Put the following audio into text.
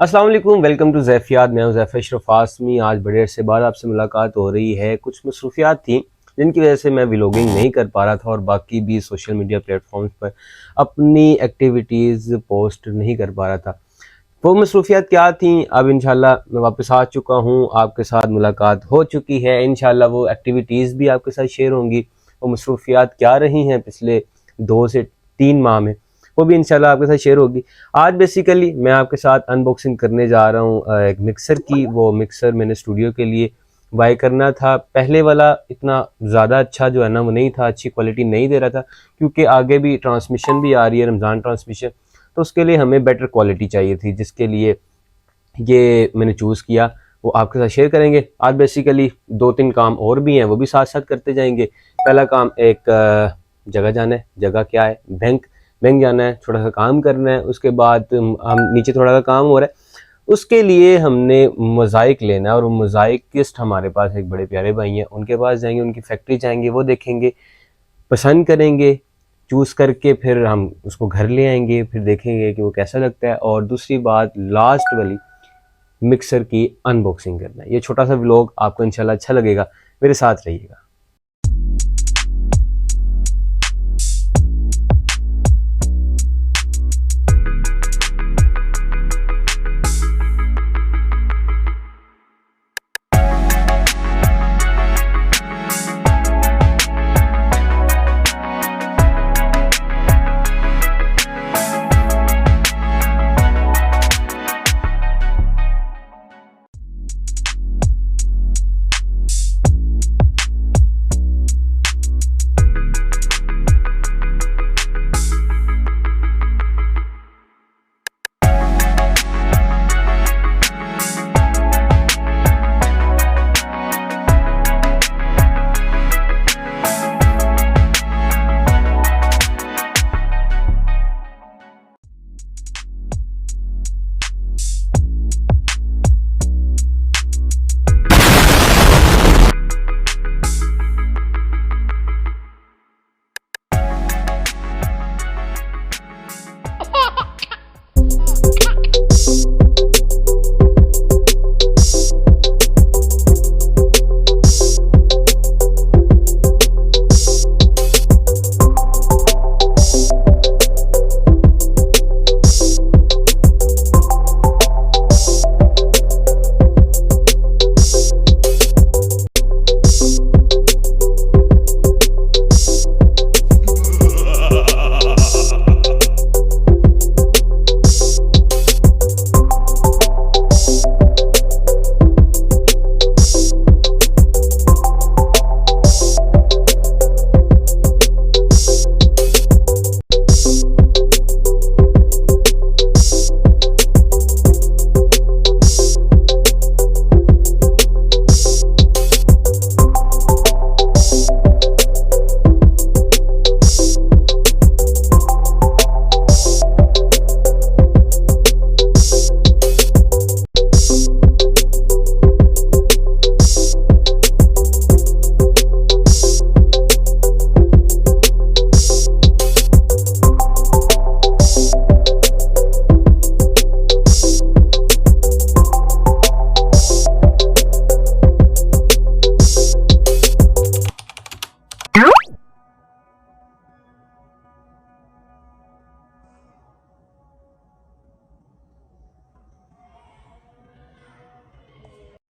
अस्सलाम वालेकुम, welcome to ज़ैफ़ियात। मैं हूं ज़ैफ़ अशरफ आसमी। आज बड़े अरसे बाद आपसे मुलाकात हो रही है। कुछ मसरूफियात थी जिनकी वजह से मैं व्लॉगिंग नहीं कर पा रहा था और बाकी भी सोशल मीडिया प्लेटफॉर्म्स पर अपनी एक्टिविटीज़ पोस्ट नहीं कर पा रहा था। वो मसरूफियात क्या थी, अब इंशाल्लाह मैं वापस आ चुका हूँ, आपके साथ मुलाकात हो चुकी है। इंशाल्लाह वो एक्टिविटीज़ भी आपके साथ शेयर होंगी। वो मसरूफियात क्या रही हैं पिछले 2 से 3 माह में, वो भी इंशाल्लाह आपके साथ शेयर होगी। आज बेसिकली मैं आपके साथ अनबॉक्सिंग करने जा रहा हूँ एक मिक्सर की। वो मिक्सर मैंने स्टूडियो के लिए बाय करना था। पहले वाला इतना ज़्यादा अच्छा जो है ना वो नहीं था, अच्छी क्वालिटी नहीं दे रहा था, क्योंकि आगे भी ट्रांसमिशन भी आ रही है, रमज़ान ट्रांसमिशन, तो उसके लिए हमें बेटर क्वालिटी चाहिए थी, जिसके लिए ये मैंने चूज़ किया। वो आपके साथ शेयर करेंगे। आज बेसिकली 2-3 काम और भी हैं, वो भी साथ साथ करते जाएंगे। पहला काम एक जगह जाना है। जगह क्या है? बैंक जाना है, थोड़ा सा काम करना है। उसके बाद हम नीचे थोड़ा सा काम हो रहा है, उसके लिए हमने मोज़ाइक लेना है। और मोज़ाइकिस्ट हमारे पास एक बड़े प्यारे भाई हैं, उनके पास जाएंगे, उनकी फैक्ट्री जाएंगे, वो देखेंगे, पसंद करेंगे, चूज़ करके फिर हम उसको घर ले आएंगे, फिर देखेंगे कि वो कैसा लगता है। और दूसरी बात, लास्ट वाली मिक्सर की अनबॉक्सिंग करना है। ये छोटा सा व्लॉग आपको इंशाल्लाह अच्छा लगेगा, मेरे साथ रहिएगा।